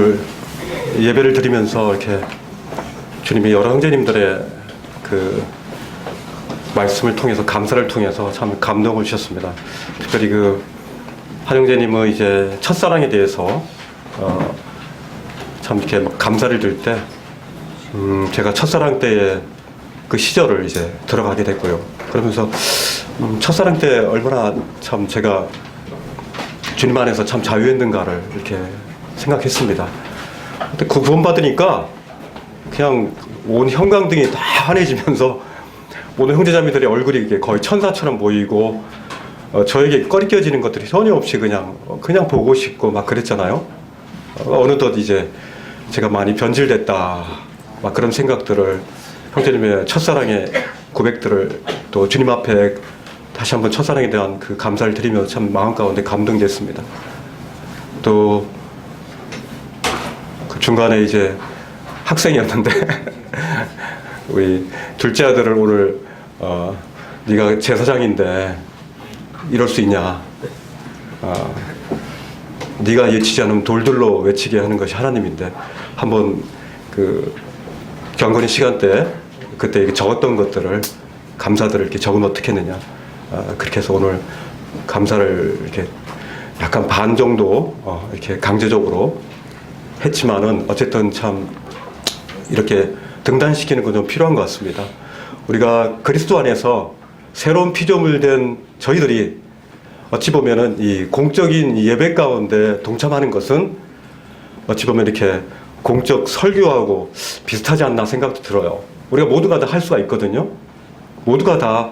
오늘 예배를 드리면서 이렇게 주님이 여러 형제님들의 그 말씀을 통해서, 감사를 통해서 참 감동을 주셨습니다. 특별히 한 형제님은 이제 첫사랑에 대해서 참 이렇게 막 감사를 드릴 때 제가 첫사랑 때의 그 시절을 이제 들어가게 됐고요. 그러면서 첫사랑 때 얼마나 참 제가 주님 안에서 참 자유했는가를 이렇게 생각했습니다. 근데 그 구원받으니까 그냥 온 형광등이 다 환해지면서 모든 형제자매들의 얼굴이 이게 거의 천사처럼 보이고 저에게 꺼리껴지는 것들이 전혀 없이 그냥 보고 싶고 막 그랬잖아요. 어느덧 이제 제가 많이 변질됐다 막 그런 생각들을, 형제님의 첫사랑의 고백들을 또 주님 앞에 다시 한번 첫사랑에 대한 그 감사를 드리며 참 마음 가운데 감동됐습니다. 또 그 중간에 이제 학생이었는데 우리 둘째 아들을 오늘 네가 제사장인데 이럴 수 있냐, 네가 예치지 않으면 돌들로 외치게 하는 것이 하나님인데 한번 그 경건의 시간 때 그때 적었던 것들을, 감사들을 이렇게 적으면 어떻게 했느냐, 그렇게 해서 오늘 감사를 이렇게 약간 반 정도 이렇게 강제적으로 했지만은 어쨌든 참 이렇게 등단시키는 건 좀 필요한 것 같습니다. 우리가 그리스도 안에서 새로운 피조물 된 저희들이 어찌 보면은 이 공적인 예배 가운데 동참하는 것은 어찌 보면 이렇게 공적 설교하고 비슷하지 않나 생각도 들어요. 우리가 모두가 다 할 수가 있거든요. 모두가 다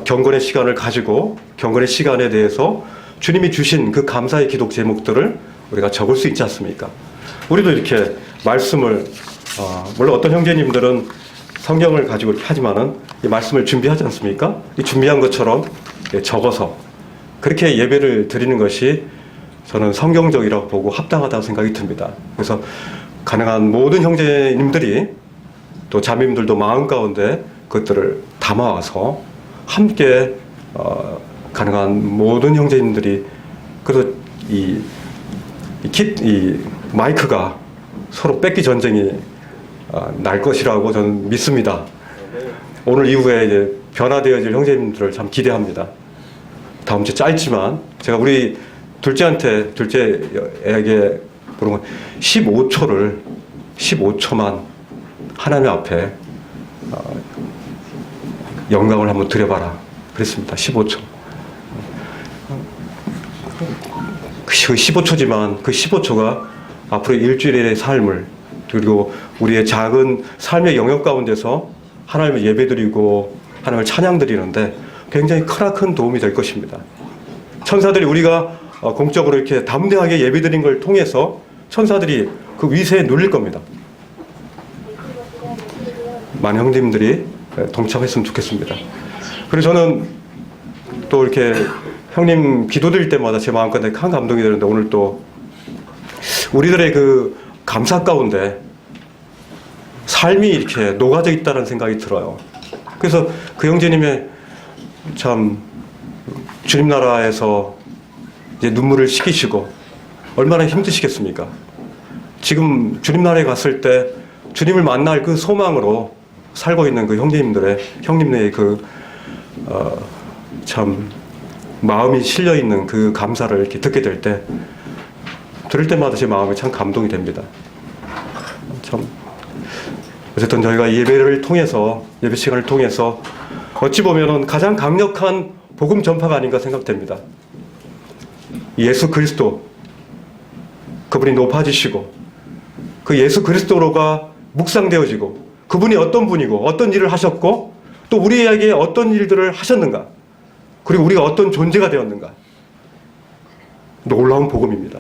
경건의 시간을 가지고 경건의 시간에 대해서 주님이 주신 그 감사의 기도 제목들을 우리가 적을 수 있지 않습니까? 우리도 이렇게 말씀을, 물론 어떤 형제님들은 성경을 가지고 이렇게 하지만은 이 말씀을 준비하지 않습니까? 이 준비한 것처럼 적어서 그렇게 예배를 드리는 것이 저는 성경적이라고 보고 합당하다고 생각이 듭니다. 그래서 가능한 모든 형제님들이 또 자매님들도 마음 가운데 그것들을 담아와서 함께 가능한 모든 형제님들이, 그래서 이 마이크가 서로 뺏기 전쟁이 날 것이라고 저는 믿습니다. 오늘 이후에 이제 변화되어질 형제님들을 참 기대합니다. 다음 주 짧지만 제가 우리 둘째에게 그런 15초만 하나님 앞에 영광을 한번 드려봐라 그랬습니다. 15초. 그 15초지만 그 15초가 앞으로 일주일의 삶을, 그리고 우리의 작은 삶의 영역 가운데서 하나님을 예배드리고 하나님을 찬양드리는데 굉장히 크나큰 도움이 될 것입니다. 천사들이 우리가 공적으로 이렇게 담대하게 예배드린 걸 통해서 천사들이 그 위세에 눌릴 겁니다. 많은 형님들이 동참했으면 좋겠습니다. 그리고 저는 또 이렇게 형님 기도드릴 때마다 제 마음가운데 큰 감동이 되는데, 오늘 또 우리들의 그 감사 가운데 삶이 이렇게 녹아져 있다는 생각이 들어요. 그래서 그 형제님의 참 주님 나라에서 이제 눈물을 식히시고 얼마나 힘드시겠습니까? 지금 주님 나라에 갔을 때 주님을 만날 그 소망으로 살고 있는 그 형님들의 참 마음이 실려 있는 그 감사를 이렇게 듣게 될 때, 들을 때마다 제 마음이 참 감동이 됩니다. 참 어쨌든 저희가 예배를 통해서, 예배 시간을 통해서 어찌 보면은 가장 강력한 복음 전파가 아닌가 생각됩니다. 예수 그리스도, 그분이 높아지시고 그 예수 그리스도로가 묵상되어지고 그분이 어떤 분이고 어떤 일을 하셨고 또 우리에게 어떤 일들을 하셨는가, 그리고 우리가 어떤 존재가 되었는가, 놀라운 복음입니다.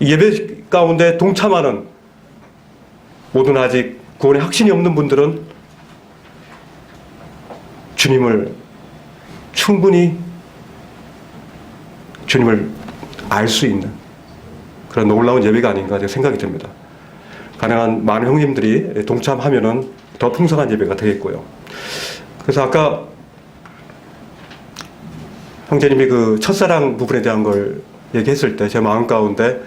이 예배 가운데 동참하는 모든 아직 구원의 확신이 없는 분들은 주님을 충분히 주님을 알 수 있는 그런 놀라운 예배가 아닌가 생각이 듭니다. 가능한 많은 형님들이 동참하면은 더 풍성한 예배가 되겠고요. 그래서 아까 형제님이 그 첫사랑 부분에 대한 걸 얘기했을 때 제 마음 가운데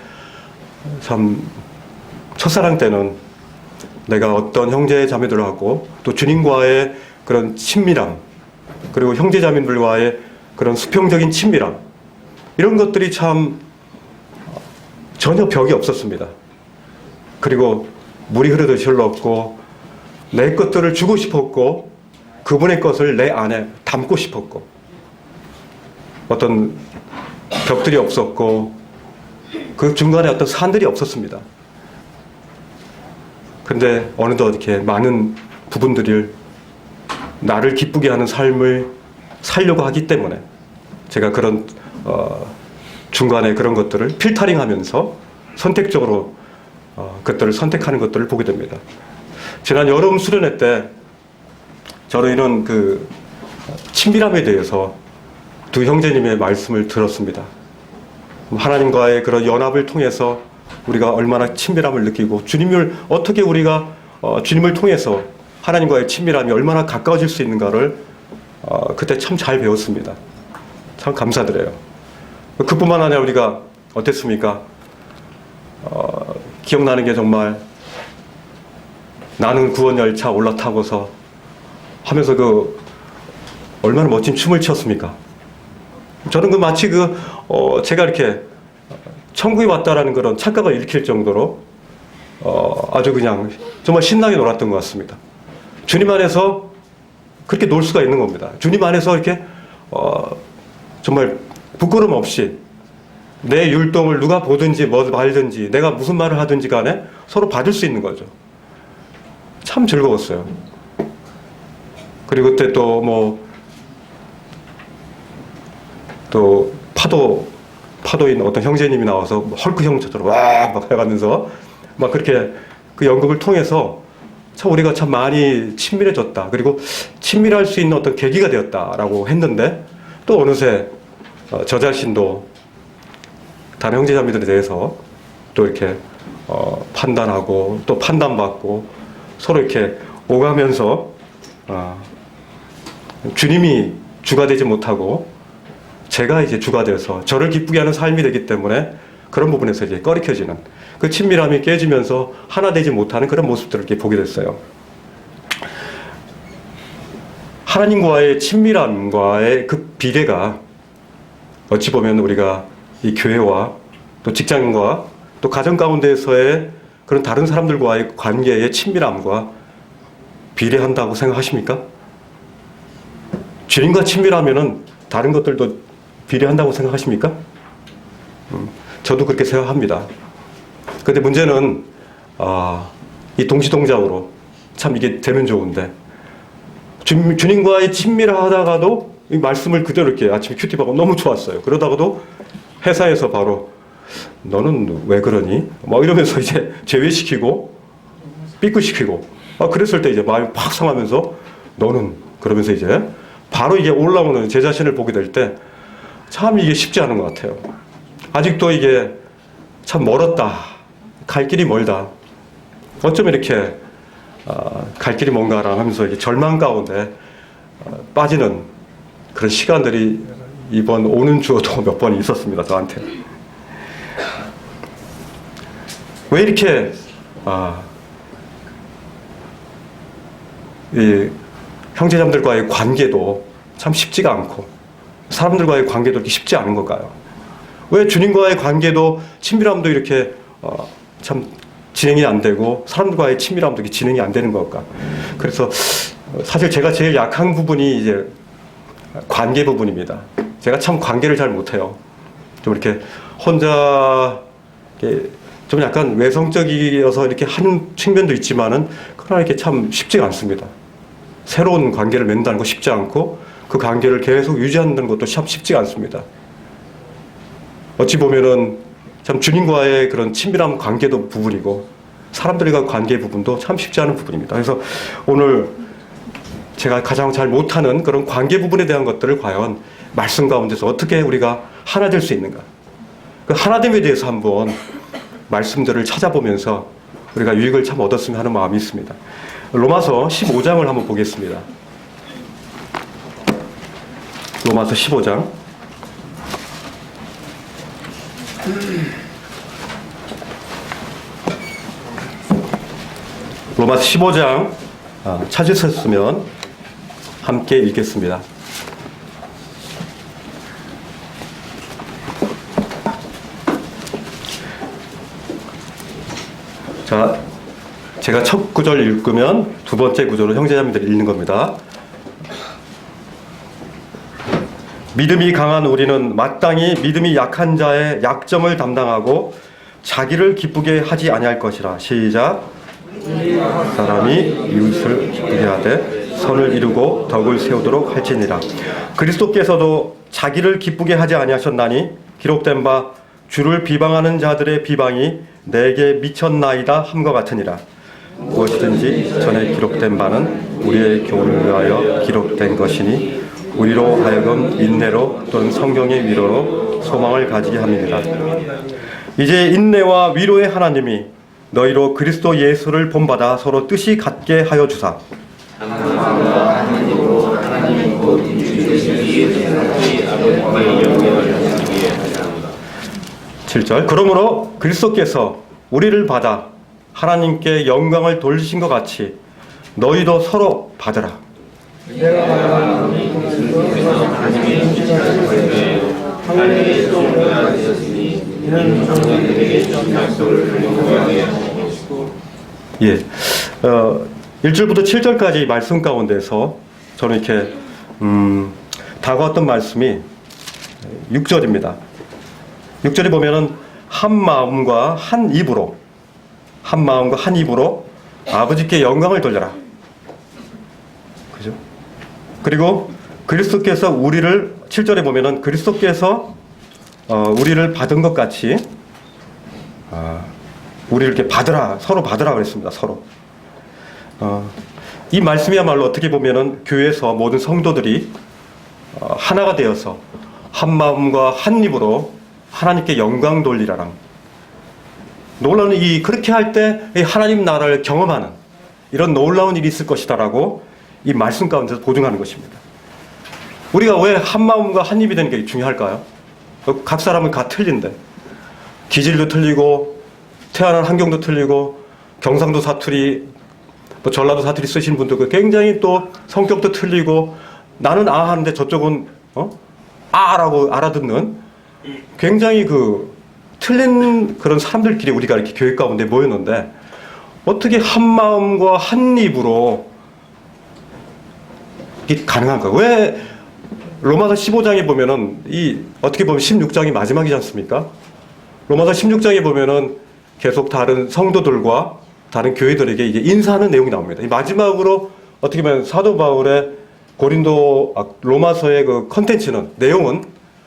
참 첫사랑 때는 내가 어떤 형제 자매들하고 또 주님과의 그런 친밀함, 그리고 형제 자매들과의 그런 수평적인 친밀함, 이런 것들이 참 전혀 벽이 없었습니다. 그리고 물이 흐르듯이 흘렀고 내 것들을 주고 싶었고 그분의 것을 내 안에 담고 싶었고 어떤 벽들이 없었고 그 중간에 어떤 산들이 없었습니다. 근데 어느덧 이렇게 많은 부분들을 나를 기쁘게 하는 삶을 살려고 하기 때문에 제가 그런 중간에 그런 것들을 필터링하면서 선택적으로 그것들을 선택하는 것들을 보게 됩니다. 지난 여름 수련회 때 저희는 그 친밀함에 대해서 두 형제님의 말씀을 들었습니다. 하나님과의 그런 연합을 통해서 우리가 얼마나 친밀함을 느끼고 주님을 어떻게 우리가 주님을 통해서 하나님과의 친밀함이 얼마나 가까워질 수 있는가를 그때 참 잘 배웠습니다. 참 감사드려요. 그뿐만 아니라 우리가 어땠습니까? 기억나는 게 정말 나는 구원 열차 올라타고서 하면서 그 얼마나 멋진 춤을 췄습니까? 저는 그 마치 제가 이렇게 천국에 왔다라는 그런 착각을 일으킬 정도로 아주 그냥 정말 신나게 놀았던 것 같습니다. 주님 안에서 그렇게 놀 수가 있는 겁니다. 주님 안에서 이렇게 정말 부끄럼 없이 내 율동을 누가 보든지 뭐 말든지 내가 무슨 말을 하든지 간에 서로 받을 수 있는 거죠. 참 즐거웠어요. 그리고 그때 또 파도인 어떤 형제님이 나와서 헐크 형처럼 막 해가면서 막 그렇게 그 연극을 통해서 참 우리가 참 많이 친밀해졌다. 그리고 친밀할 수 있는 어떤 계기가 되었다라고 했는데 또 어느새 저 자신도 다른 형제자매들에 대해서 또 이렇게 판단하고 또 판단받고 서로 이렇게 오가면서 주님이 주가 되지 못하고 제가 이제 주가 돼서 저를 기쁘게 하는 삶이 되기 때문에 그런 부분에서 이제 꺼리켜지는 그 친밀함이 깨지면서 하나 되지 못하는 그런 모습들을 이렇게 보게 됐어요. 하나님과의 친밀함과의 그 비례가 어찌 보면 우리가 이 교회와 또 직장인과 또 가정 가운데에서의 그런 다른 사람들과의 관계의 친밀함과 비례한다고 생각하십니까? 주님과 친밀하면은 다른 것들도 비례한다고 생각하십니까? 저도 그렇게 생각합니다. 그런데 문제는 이 동시동작으로 참 이게 되면 좋은데 주님과의 친밀하다가도 이 말씀을 그대로 이렇게 아침에 큐티하고 너무 좋았어요. 그러다가도 회사에서 바로 너는 왜 그러니? 막 이러면서 이제 제외시키고 삐끗시키고 그랬을 때 이제 마음이 팍 상하면서 너는 그러면서 이제 바로 이게 올라오는 제 자신을 보게 될 때 참 이게 쉽지 않은 것 같아요. 아직도 이게 참 멀었다. 갈 길이 멀다. 어쩜 이렇게 갈 길이 뭔가라 하면서 이게 절망 가운데 빠지는 그런 시간들이 이번 오는 주에도 몇 번 있었습니다. 저한테. 왜 이렇게 이 형제자매들과의 관계도 참 쉽지가 않고 사람들과의 관계도 이렇게 쉽지 않은 걸까요? 왜 주님과의 관계도 친밀함도 이렇게 참 진행이 안 되고 사람들과의 친밀함도 이렇게 진행이 안 되는 걸까? 그래서 사실 제가 제일 약한 부분이 이제 관계 부분입니다. 제가 참 관계를 잘 못해요. 좀 이렇게 혼자 이렇게 좀 약간 외성적이어서 이렇게 하는 측면도 있지만은 그러나 이렇게 참 쉽지가 않습니다. 새로운 관계를 맺는다는 거 쉽지 않고 그 관계를 계속 유지하는 것도 참 쉽지가 않습니다. 어찌 보면은 참 주님과의 그런 친밀한 관계도 부분이고 사람들과 관계 부분도 참 쉽지 않은 부분입니다. 그래서 오늘 제가 가장 잘 못하는 그런 관계 부분에 대한 것들을 과연 말씀 가운데서 어떻게 우리가 하나 될 수 있는가? 그 하나됨에 대해서 한번 말씀들을 찾아보면서 우리가 유익을 참 얻었으면 하는 마음이 있습니다. 로마서 15장을 한번 보겠습니다. 로마서 15장. 로마서 15장 찾으셨으면 함께 읽겠습니다. 자, 제가 첫 구절 읽으면 두 번째 구절로 형제자매들이 읽는 겁니다. 믿음이 강한 우리는 마땅히 믿음이 약한 자의 약점을 담당하고 자기를 기쁘게 하지 아니할 것이라. 시작. 사람이 이웃을 기쁘게 하되 선을 이루고 덕을 세우도록 할지니라. 그리스도께서도 자기를 기쁘게 하지 아니하셨나니 기록된 바 주를 비방하는 자들의 비방이 내게 미쳤나이다 함과 같으니라. 무엇이든지 전에 기록된 바는 우리의 교훈을 위하여 기록된 것이니 우리로 하여금 인내로 또는 성경의 위로로 소망을 가지게 합니다. 이제 인내와 위로의 하나님이 너희로 그리스도 예수를 본받아 서로 뜻이 같게 하여 주사. 7절. 그러므로 그리스도께서 우리를 받아 하나님께 영광을 돌리신 것 같이 너희도 서로 받으라. 예, 1절부터 7절까지 말씀 가운데서 저는 이렇게 다가왔던 말씀이 6절입니다. 6절에 보면은 한 마음과 한 입으로 아버지께 영광을 돌려라. 그죠? 그리고 그리스도께서 우리를 7절에 보면은 그리스도께서 우리를 받은 것 같이 우리를 이렇게 받으라, 서로 받으라 그랬습니다. 서로. 이 말씀이야말로 어떻게 보면은 교회에서 모든 성도들이 하나가 되어서 한 마음과 한 입으로 하나님께 영광 돌리라랑 놀라운 그렇게 할 때 하나님 나라를 경험하는 이런 놀라운 일이 있을 것이다라고 이 말씀 가운데서 보증하는 것입니다. 우리가 왜 한 마음과 한 입이 되는 게 중요할까요? 각 사람은 다 틀린데 기질도 틀리고 태어난 환경도 틀리고 경상도 사투리, 전라도 사투리 쓰시는 분도 굉장히 또 성격도 틀리고 나는 아 하는데 저쪽은 아라고 알아듣는 굉장히 틀린 그런 사람들끼리 우리가 이렇게 교회 가운데 모였는데 어떻게 한 마음과 한 입으로 이게 가능한가? 왜 로마서 15장에 보면은 어떻게 보면 16장이 마지막이지 않습니까? 로마서 16장에 보면은 계속 다른 성도들과 다른 교회들에게 이제 인사하는 내용이 나옵니다. 마지막으로 어떻게 보면 사도 바울의 로마서의 그 컨텐츠는 내용은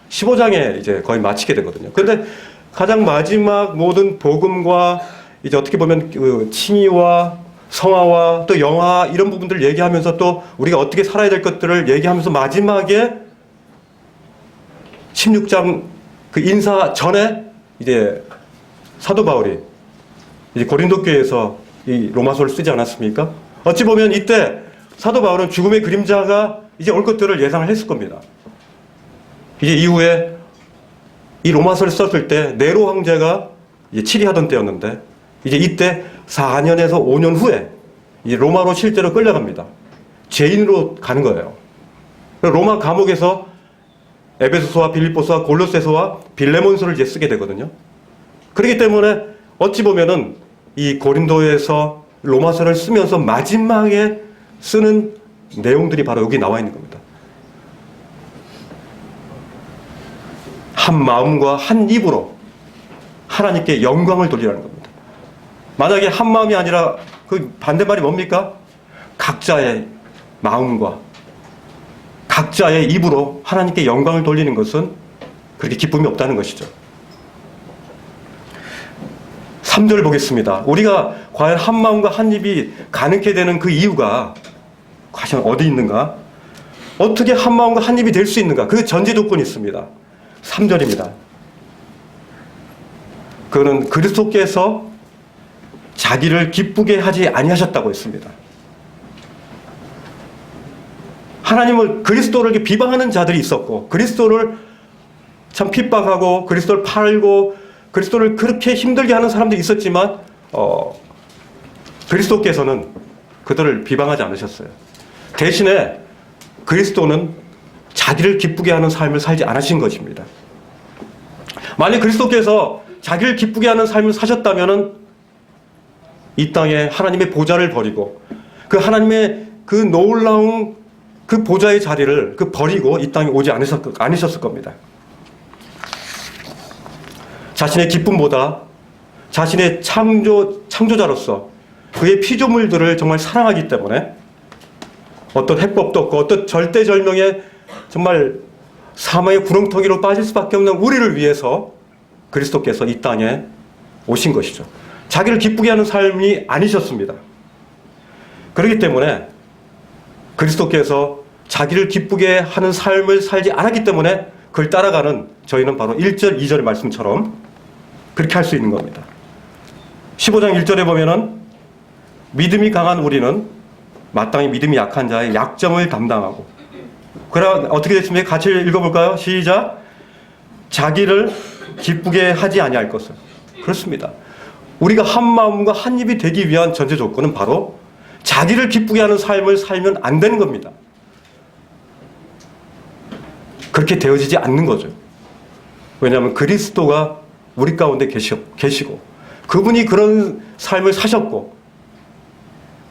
15장에 이제 거의 마치게 되거든요. 그런데 가장 마지막 모든 복음과 이제 어떻게 보면 그 칭의와 성화와 또 영화 이런 부분들을 얘기하면서 또 우리가 어떻게 살아야 될 것들을 얘기하면서 마지막에 16장 그 인사 전에 이제 사도 바울이 이제 고린도 교회에서 이 로마서를 쓰지 않았습니까? 어찌 보면 이때 사도 바울은 죽음의 그림자가 이제 올 것들을 예상을 했을 겁니다. 이제 이후에 이 로마서를 썼을 때 네로 황제가 이제 치리하던 때였는데 이제 이때 4년에서 5년 후에 이제 로마로 실제로 끌려갑니다. 죄인으로 가는 거예요. 로마 감옥에서 에베소서와 빌립보서와 골로새서와 빌레몬서를 이제 쓰게 되거든요. 그렇기 때문에 어찌 보면은 이 고린도에서 로마서를 쓰면서 마지막에 쓰는 내용들이 바로 여기 나와 있는 겁니다. 한 마음과 한 입으로 하나님께 영광을 돌리라는 겁니다. 만약에 한 마음이 아니라 그 반대말이 뭡니까? 각자의 마음과 각자의 입으로 하나님께 영광을 돌리는 것은 그렇게 기쁨이 없다는 것이죠. 3절 보겠습니다. 우리가 과연 한 마음과 한 입이 가능케 되는 그 이유가 과연 어디 있는가? 어떻게 한 마음과 한 입이 될 수 있는가? 그 전제 조건이 있습니다. 3절입니다. 그는 그리스도께서 자기를 기쁘게 하지 아니하셨다고 했습니다. 하나님을 그리스도를 이렇게 비방하는 자들이 있었고 그리스도를 참 핍박하고 그리스도를 팔고 그리스도를 그렇게 힘들게 하는 사람들이 있었지만 그리스도께서는 그들을 비방하지 않으셨어요. 대신에 그리스도는 자기를 기쁘게 하는 삶을 살지 않으신 것입니다. 만약 그리스도께서 자기를 기쁘게 하는 삶을 사셨다면 이 땅에 하나님의 보좌를 버리고 그 하나님의 그 놀라운 그 보좌의 자리를 버리고 이 땅에 오지 않으셨을 겁니다. 자신의 기쁨보다 자신의 창조자로서 그의 피조물들을 정말 사랑하기 때문에 어떤 해법도 없고 어떤 절대절명의 정말 사망의 구렁텅이로 빠질 수밖에 없는 우리를 위해서 그리스도께서 이 땅에 오신 것이죠. 자기를 기쁘게 하는 삶이 아니셨습니다. 그렇기 때문에 그리스도께서 자기를 기쁘게 하는 삶을 살지 않았기 때문에 그걸 따라가는 저희는 바로 1절, 2절의 말씀처럼 그렇게 할 수 있는 겁니다. 15장 1절에 보면은 믿음이 강한 우리는 마땅히 믿음이 약한 자의 약점을 담당하고, 그럼 어떻게 됐습니까? 같이 읽어볼까요? 시작. 자기를 기쁘게 하지 아니할 것을. 그렇습니다. 우리가 한 마음과 한 입이 되기 위한 전제 조건은 바로 자기를 기쁘게 하는 삶을 살면 안 되는 겁니다. 그렇게 되어지지 않는 거죠. 왜냐하면 그리스도가 우리 가운데 계시고 그분이 그런 삶을 사셨고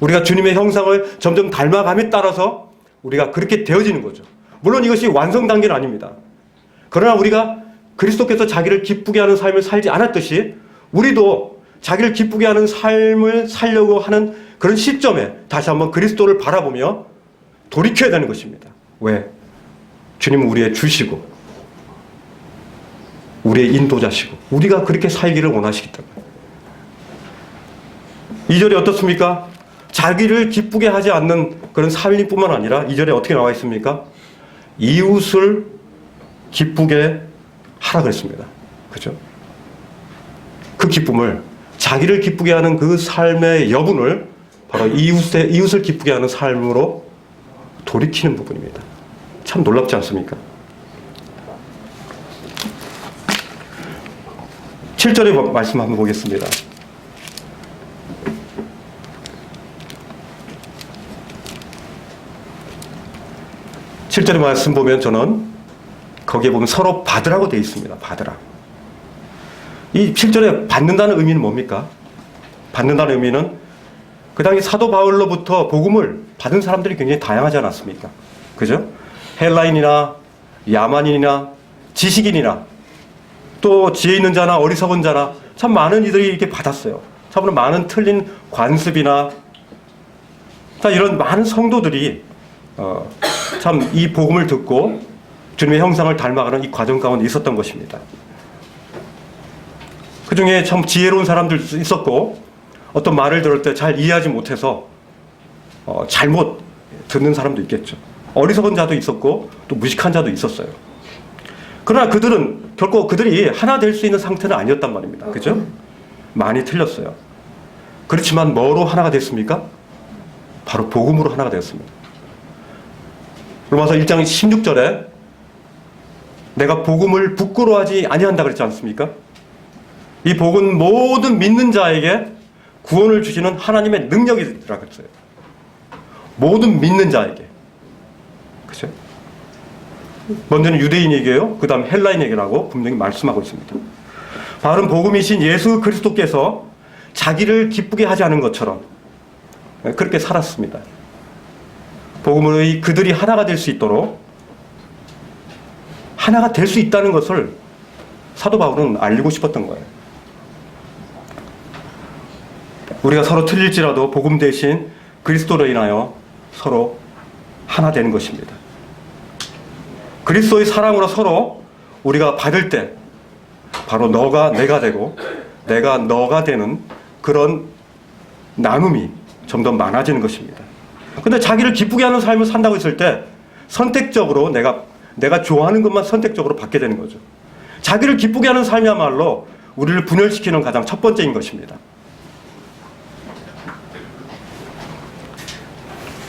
우리가 주님의 형상을 점점 닮아감에 따라서 우리가 그렇게 되어지는 거죠. 물론 이것이 완성 단계는 아닙니다. 그러나 우리가 그리스도께서 자기를 기쁘게 하는 삶을 살지 않았듯이 우리도 자기를 기쁘게 하는 삶을 살려고 하는 그런 시점에 다시 한번 그리스도를 바라보며 돌이켜야 되는 것입니다. 왜? 주님은 우리의 주시고 우리의 인도자시고 우리가 그렇게 살기를 원하시기 때문에. 2절이 어떻습니까? 자기를 기쁘게 하지 않는 그런 삶뿐만 아니라 2절에 어떻게 나와 있습니까? 이웃을 기쁘게 하라 그랬습니다. 그죠? 그 기쁨을, 자기를 기쁘게 하는 그 삶의 여분을 바로 이웃을 기쁘게 하는 삶으로 돌이키는 부분입니다. 참 놀랍지 않습니까? 7절의 말씀 한번 보겠습니다. 7절의 말씀 보면 저는 거기에 보면 서로 받으라고 되어 있습니다. 받으라. 이 7절에 받는다는 의미는 뭡니까? 받는다는 의미는 그 당시 사도 바울로부터 복음을 받은 사람들이 굉장히 다양하지 않았습니까? 그죠? 헬라인이나 야만인이나 지식인이나 또 지혜 있는 자나 어리석은 자나 참 많은 이들이 이렇게 받았어요. 참으로 많은 틀린 관습이나 이런 많은 성도들이 참 이 복음을 듣고 주님의 형상을 닮아가는 이 과정 가운데 있었던 것입니다. 그 중에 참 지혜로운 사람들도 있었고 어떤 말을 들을 때 잘 이해하지 못해서 잘못 듣는 사람도 있겠죠. 어리석은 자도 있었고 또 무식한 자도 있었어요. 그러나 그들은 결코 그들이 하나 될 수 있는 상태는 아니었단 말입니다. 그죠? 많이 틀렸어요. 그렇지만 뭐로 하나가 됐습니까? 바로 복음으로 하나가 되었습니다. 로마서 1장 16절에 내가 복음을 부끄러워하지 아니한다 그랬지 않습니까? 이 복은 모든 믿는 자에게 구원을 주시는 하나님의 능력이라고 했어요. 모든 믿는 자에게. 그죠? 먼저는 유대인에게요. 그 다음 헬라인에게라고 분명히 말씀하고 있습니다. 바울은 복음이신 예수 그리스도께서 자기를 기쁘게 하지 않은 것처럼 그렇게 살았습니다. 복음으로 그들이 하나가 될 수 있도록 하나가 될 수 있다는 것을 사도 바울은 알리고 싶었던 거예요. 우리가 서로 틀릴지라도 복음 대신 그리스도로 인하여 서로 하나 되는 것입니다. 그리스도의 사랑으로 서로 우리가 받을 때 바로 너가 내가 되고 내가 너가 되는 그런 나눔이 점점 많아지는 것입니다. 근데 자기를 기쁘게 하는 삶을 산다고 했을 때 선택적으로 내가 좋아하는 것만 선택적으로 받게 되는 거죠. 자기를 기쁘게 하는 삶이야말로 우리를 분열시키는 가장 첫 번째인 것입니다.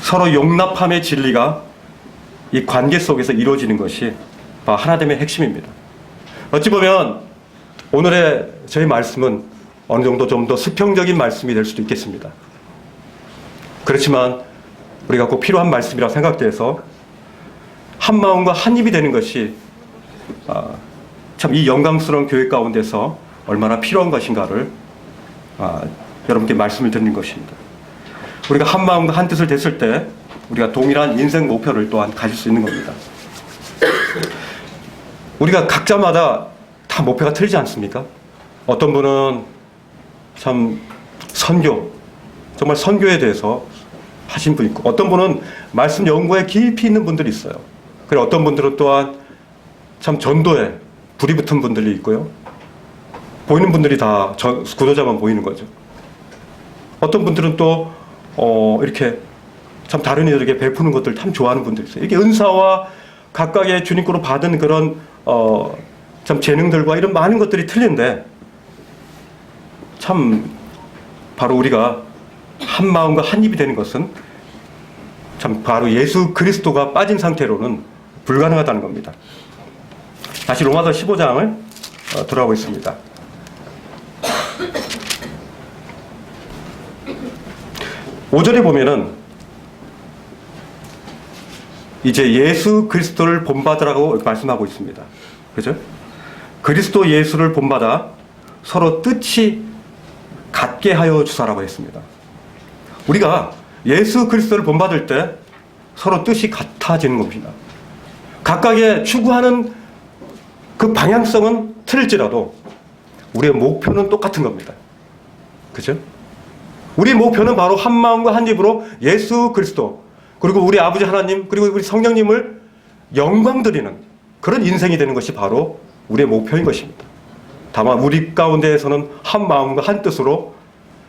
서로 용납함의 진리가 이 관계 속에서 이루어지는 것이 하나됨의 핵심입니다. 어찌 보면 오늘의 저희 말씀은 어느 정도 좀 더 수평적인 말씀이 될 수도 있겠습니다. 그렇지만 우리가 꼭 필요한 말씀이라고 생각돼서 한 마음과 한 입이 되는 것이 참 이 영광스러운 교회 가운데서 얼마나 필요한 것인가를 여러분께 말씀을 드리는 것입니다. 우리가 한 마음과 한 뜻을 됐을 때 우리가 동일한 인생 목표를 또한 가질 수 있는 겁니다. 우리가 각자마다 다 목표가 틀리지 않습니까? 어떤 분은 참 선교, 정말 선교에 대해서 하신 분 있고, 어떤 분은 말씀 연구에 깊이 있는 분들이 있어요. 그리고 어떤 분들은 또한 참 전도에 불이 붙은 분들이 있고요. 보이는 분들이 다 구도자만 보이는 거죠. 어떤 분들은 또 이렇게 참 다른 이들에게 베푸는 것들 참 좋아하는 분들이 있어요. 이게 은사와 각각의 주님 거로 받은 그런 참 재능들과 이런 많은 것들이 틀린데, 참 바로 우리가 한 마음과 한 입이 되는 것은 참 바로 예수 그리스도가 빠진 상태로는 불가능하다는 겁니다. 다시 로마서 15장을 돌아오겠습니다. 5절에 보면은 이제 예수 그리스도를 본받으라고 말씀하고 있습니다. 그죠? 그리스도 예수를 본받아 서로 뜻이 같게 하여 주사라고 했습니다. 우리가 예수 그리스도를 본받을 때 서로 뜻이 같아지는 겁니다. 각각의 추구하는 그 방향성은 틀릴지라도 우리의 목표는 똑같은 겁니다. 그죠? 우리의 목표는 바로 한 마음과 한 입으로 예수 그리스도, 그리고 우리 아버지 하나님, 그리고 우리 성령님을 영광 드리는 그런 인생이 되는 것이 바로 우리의 목표인 것입니다. 다만 우리 가운데에서는 한 마음과 한 뜻으로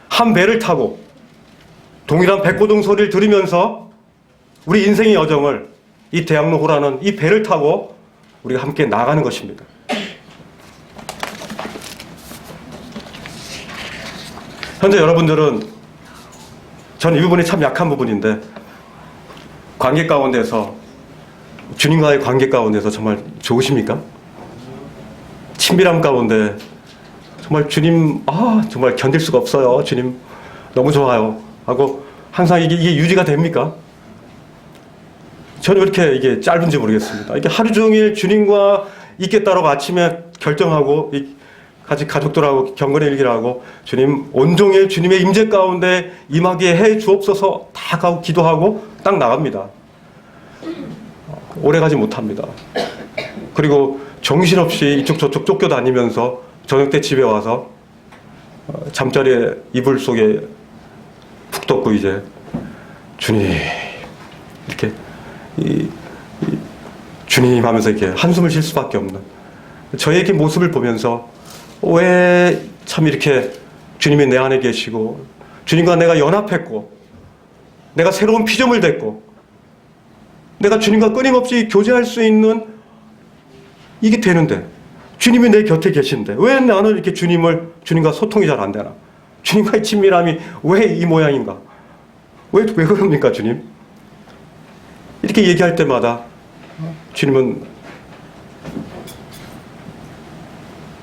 한 배를 타고 동일한 백고동 소리를 들으면서 우리 인생의 여정을 이 대학로호라는 이 배를 타고 우리가 함께 나가는 것입니다. 현재 여러분들은, 저는 이 부분이 참 약한 부분인데, 관계 가운데서, 주님과의 관계 가운데서 정말 좋으십니까? 친밀함 가운데 정말 주님, 정말 견딜 수가 없어요. 주님 너무 좋아요 하고 항상 이게 유지가 됩니까? 저는 왜 이렇게 이게 짧은지 모르겠습니다. 이게 하루 종일 주님과 있겠다라고 아침에 결정하고 같이 가족들하고 경건의 일기를 하고 주님 온종일 주님의 임재 가운데 임하게 해 주옵소서 다 가고 기도하고 딱 나갑니다. 오래 가지 못합니다. 그리고 정신없이 이쪽 저쪽 쫓겨다니면서 저녁 때 집에 와서 잠자리에 이불 속에 푹 덮고 이제 주님 이렇게 주님 하면서 이렇게 한숨을 쉴 수밖에 없는 저에게 모습을 보면서 왜 참 이렇게 주님이 내 안에 계시고 주님과 내가 연합했고 내가 새로운 피조물 됐고 내가 주님과 끊임없이 교제할 수 있는 이게 되는데 주님이 내 곁에 계신데 왜 나는 이렇게 주님과 소통이 잘 안 되나? 주님과의 친밀함이 왜 이 모양인가? 왜 그럽니까, 주님? 이렇게 얘기할 때마다 주님은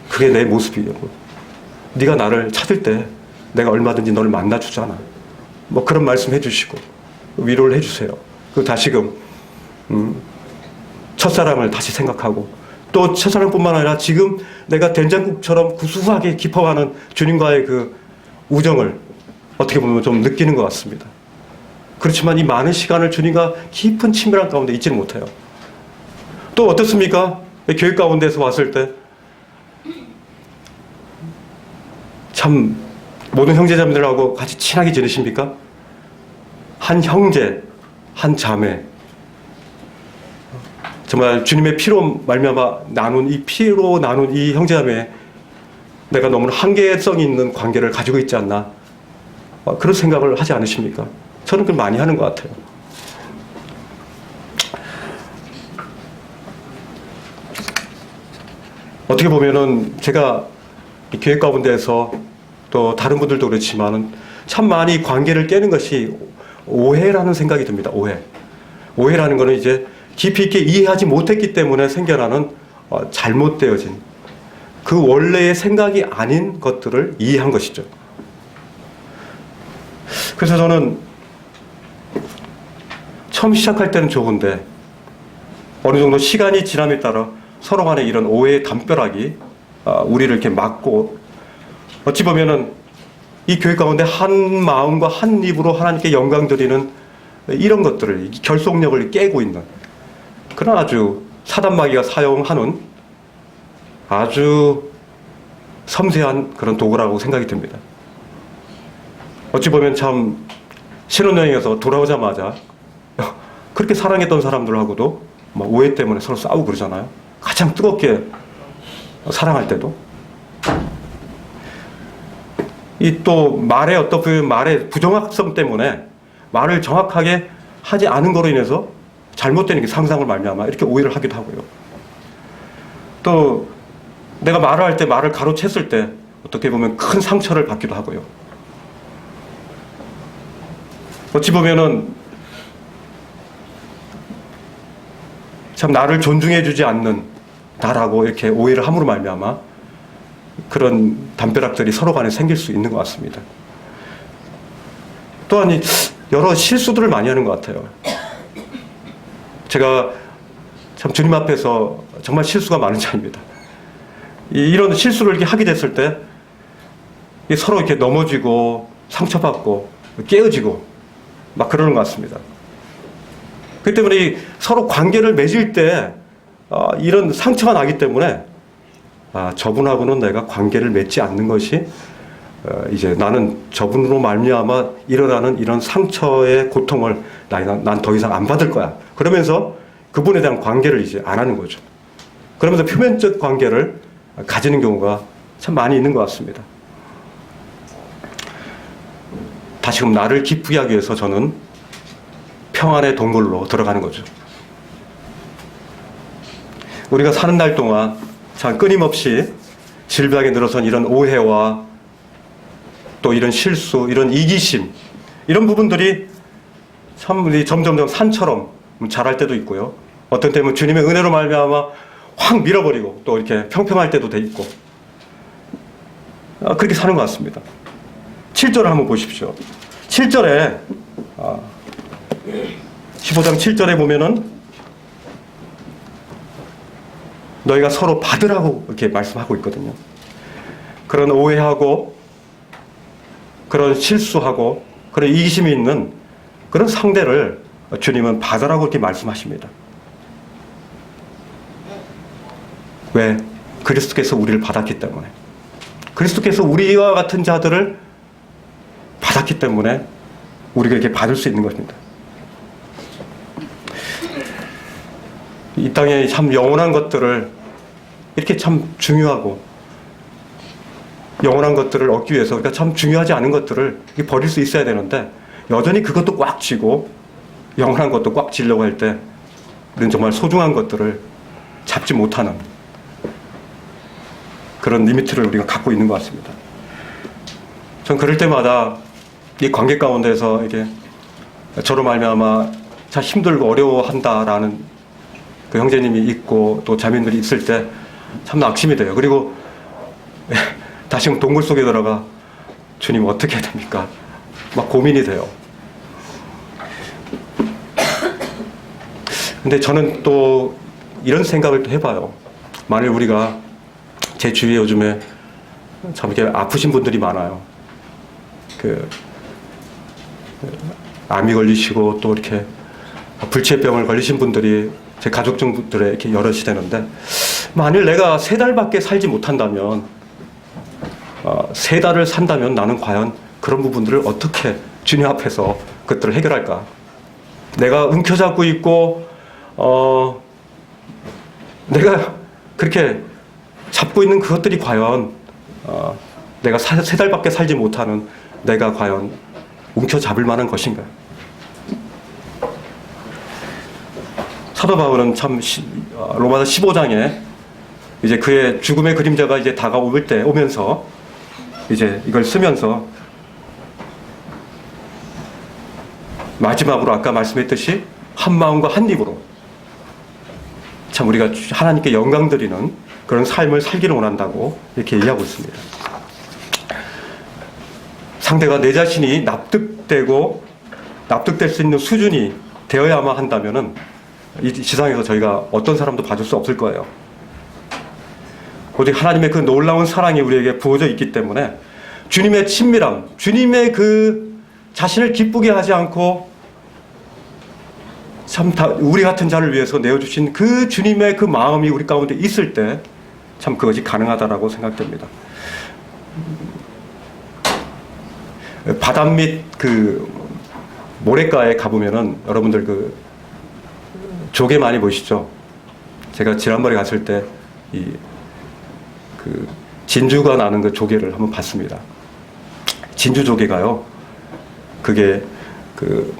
그게 내 모습이에요. 네가 나를 찾을 때 내가 얼마든지 너를 만나주잖아. 뭐 그런 말씀 해주시고 위로를 해주세요. 그리고 다시금 첫사랑을 다시 생각하고 또 첫사랑뿐만 아니라 지금 내가 된장국처럼 구수하게 기뻐하는 주님과의 그 우정을 어떻게 보면 좀 느끼는 것 같습니다. 그렇지만 이 많은 시간을 주님과 깊은 친밀한 가운데 있지는 못해요. 또 어떻습니까? 교회 가운데서 왔을 때 참 모든 형제자매들하고 같이 친하게 지내십니까? 한 형제, 한 자매, 정말 주님의 피로 말미암아 나눈 이 형제자매, 내가 너무 한계성이 있는 관계를 가지고 있지 않나, 그런 생각을 하지 않으십니까? 저는 그걸 많이 하는 것 같아요. 어떻게 보면은 제가 이 교회 가운데에서 또 다른 분들도 그렇지만은 참 많이 관계를 깨는 것이 오해라는 생각이 듭니다. 오해라는 것은 이제 깊이 있게 이해하지 못했기 때문에 생겨나는 잘못되어진 그 원래의 생각이 아닌 것들을 이해한 것이죠. 그래서 저는 처음 시작할 때는 좋은데 어느 정도 시간이 지남에 따라 서로 간에 이런 오해의 담벼락이 우리를 이렇게 막고 어찌 보면은 이 교회 가운데 한 마음과 한 입으로 하나님께 영광 드리는 이런 것들을 결속력을 깨고 있는 그런 아주 사단마귀가 사용하는 아주 섬세한 그런 도구라고 생각이 듭니다. 어찌 보면 참 신혼여행에서 돌아오자마자 그렇게 사랑했던 사람들하고도 막 오해 때문에 서로 싸우고 그러잖아요. 가장 뜨겁게 사랑할 때도. 이 또 말의 어떤 그 말의 부정확성 때문에 말을 정확하게 하지 않은 거로 인해서 잘못된 게 상상을 말미암아 이렇게 오해를 하기도 하고요. 또 내가 말을 할 때 말을 가로챘을 때 어떻게 보면 큰 상처를 받기도 하고요. 어찌 보면은 참 나를 존중해 주지 않는 나라고 이렇게 오해를 함으로 말미암아 그런 담벼락들이 서로 간에 생길 수 있는 것 같습니다. 또한 여러 실수들을 많이 하는 것 같아요. 제가 참 주님 앞에서 정말 실수가 많은 자입니다. 이런 실수를 이렇게 하게 됐을 때 서로 이렇게 넘어지고 상처받고 깨어지고 막 그러는 것 같습니다. 그렇기 때문에 서로 관계를 맺을 때 이런 상처가 나기 때문에 저분하고는 내가 관계를 맺지 않는 것이 이제 나는 저분으로 말미암아 일어나는 이런 상처의 고통을 난 더 이상 안 받을 거야. 그러면서 그분에 대한 관계를 이제 안 하는 거죠. 그러면서 표면적 관계를 가지는 경우가 참 많이 있는 것 같습니다. 다시금 나를 기쁘게 하기 위해서 저는 평안의 동굴로 들어가는 거죠. 우리가 사는 날 동안 참 끊임없이 질병에 늘어선 이런 오해와 또 이런 실수, 이런 이기심 이런 부분들이 참 우리 점점점 산처럼 자랄 때도 있고요. 어떤 때는 주님의 은혜로 말미암아 확 밀어버리고 또 이렇게 평평할 때도 돼 있고 그렇게 사는 것 같습니다. 7절을 한번 보십시오. 7절에 15장 7절에 보면은 너희가 서로 받으라고 이렇게 말씀하고 있거든요. 그런 오해하고 그런 실수하고 그런 이기심이 있는 그런 상대를 주님은 받으라고 이렇게 말씀하십니다. 왜? 그리스도께서 우리를 받았기 때문에. 그리스도께서 우리와 같은 자들을 받았기 때문에 우리가 이렇게 받을 수 있는 것입니다. 이 땅에 참 영원한 것들을 이렇게 참 중요하고 영원한 것들을 얻기 위해서 그러니까 참 중요하지 않은 것들을 버릴 수 있어야 되는데 여전히 그것도 꽉 쥐고 영원한 것도 꽉 쥐려고 할 때 우리는 정말 소중한 것들을 잡지 못하는 그런 리미트를 우리가 갖고 있는 것 같습니다. 전 그럴 때마다 이 관계 가운데서 이게 저로 말미암아 참 힘들고 어려워한다라는 그 형제님이 있고 또 자매들이 있을 때 참 낙심이 돼요. 그리고 다시 동굴 속에 들어가 주님 어떻게 해야 됩니까? 막 고민이 돼요. 근데 저는 또 이런 생각을 또 해봐요. 만일 우리가 제 주위에 요즘에 참 이렇게 아프신 분들이 많아요. 암이 걸리시고 또 이렇게 불치병을 걸리신 분들이 제 가족 중들에 이렇게 여럿이 되는데 만일 내가 3달밖에 살지 못한다면 3달을 산다면 나는 과연 그런 부분들을 어떻게 주님 앞에서 그것들을 해결할까? 내가 움켜잡고 있고 내가 그렇게 잡고 있는 그것들이 과연 내가 3달밖에 살지 못하는 내가 과연 움켜잡을 만한 것인가? 사도 바울은 참 로마서 15장에 이제 그의 죽음의 그림자가 이제 다가올 때 오면서 이제 이걸 쓰면서 마지막으로 아까 말씀했듯이 한 마음과 한 입으로 참 우리가 하나님께 영광 드리는 그런 삶을 살기를 원한다고 이렇게 얘기하고 있습니다. 상대가 내 자신이 납득될 수 있는 수준이 되어야만 한다면은 이 지상에서 저희가 어떤 사람도 봐줄 수 없을 거예요. 오직 하나님의 그 놀라운 사랑이 우리에게 부어져 있기 때문에 주님의 친밀함, 주님의 그 자신을 기쁘게 하지 않고 참 우리 같은 자를 위해서 내어주신 그 주님의 그 마음이 우리 가운데 있을 때 참 그것이 가능하다라고 생각됩니다. 바닷 밑 그 모래가에 가보면은 여러분들 그 조개 많이 보시죠? 제가 지난번에 갔을 때 그 진주가 나는 그 조개를 한번 봤습니다. 진주 조개가요, 그게 그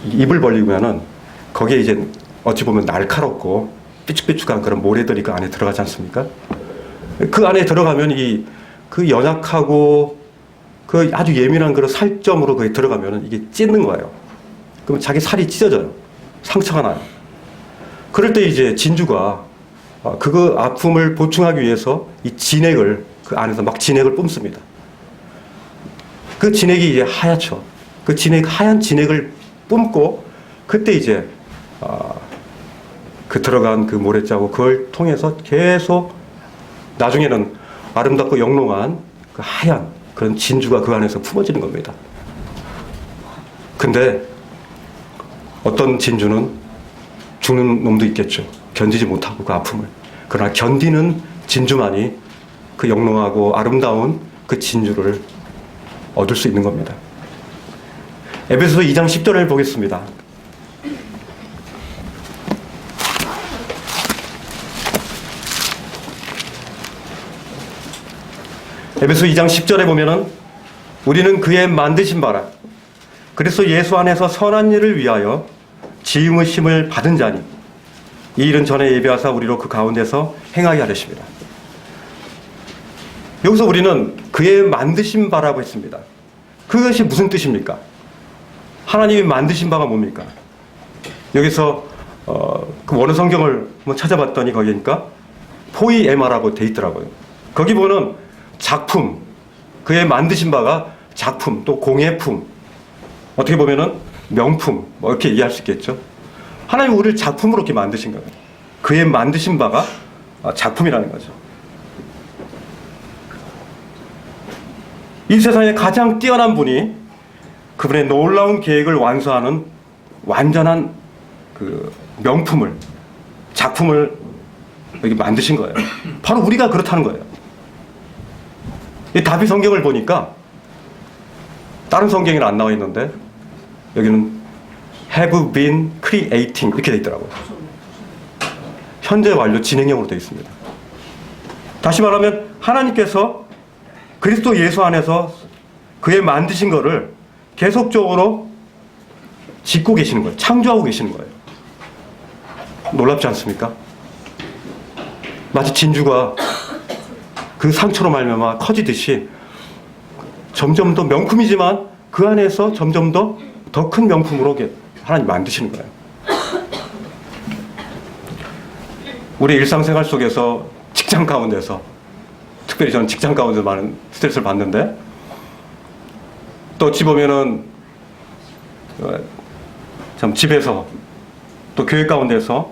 입을 벌리면은 거기에 이제 어찌 보면 날카롭고 삐죽삐죽한 그런 모래들이 그 안에 들어가지 않습니까? 그 안에 들어가면 그 연약하고 그 아주 예민한 그런 살점으로 거기 들어가면은 이게 찢는 거예요. 그럼 자기 살이 찢어져요. 상처가 나요. 그럴 때 이제 진주가 그 아픔을 보충하기 위해서 이 진액을 그 안에서 막 진액을 뿜습니다. 그 진액이 이제 하얗죠. 그 하얀 진액을 뿜고 그때 이제 그 들어간 그 모래자국 그걸 통해서 계속 나중에는 아름답고 영롱한 그 하얀 그런 진주가 그 안에서 품어지는 겁니다. 근데 어떤 진주는 죽는 놈도 있겠죠. 견디지 못하고 그 아픔을. 그러나 견디는 진주만이 그 영롱하고 아름다운 그 진주를 얻을 수 있는 겁니다. 에베소서 2장 10절을 보겠습니다. 에베소 2장 10절에 보면은 우리는 그의 만드신 바라 그리스도 예수 안에서 선한 일을 위하여 지음으심을 받은 자니 이 일은 전에 예비하사 우리로 그 가운데서 행하게 하려십니다. 여기서 우리는 그의 만드신 바라고 했습니다. 그것이 무슨 뜻입니까? 하나님이 만드신 바가 뭡니까? 여기서 그 원어 성경을 한번 찾아봤더니 거기니까 포이에마라고 돼 있더라고요. 거기 보면 작품, 그의 만드신 바가 작품, 또 공예품, 어떻게 보면은 명품, 뭐 이렇게 이해할 수 있겠죠. 하나님 우리를 작품으로 이렇게 만드신 거예요. 그의 만드신 바가 작품이라는 거죠. 이 세상에 가장 뛰어난 분이 그분의 놀라운 계획을 완수하는 완전한 그 명품을, 작품을 여기 만드신 거예요. 바로 우리가 그렇다는 거예요. 이 다비 성경을 보니까 다른 성경에는 안 나와 있는데 여기는 have been creating 이렇게 돼 있더라고요. 현재 완료 진행형으로 되어 있습니다. 다시 말하면 하나님께서 그리스도 예수 안에서 그의 만드신 거를 계속적으로 짓고 계시는 거예요. 창조하고 계시는 거예요. 놀랍지 않습니까? 마치 진주가 그 상처로 말미암아 커지듯이 점점 더 명품이지만 그 안에서 점점 더 큰 명품으로 하나님 만드시는 거예요. 우리 일상생활 속에서 직장 가운데서 특별히 저는 직장 가운데서 많은 스트레스를 받는데 또 어찌 보면은 참 집에서 또 교회 가운데서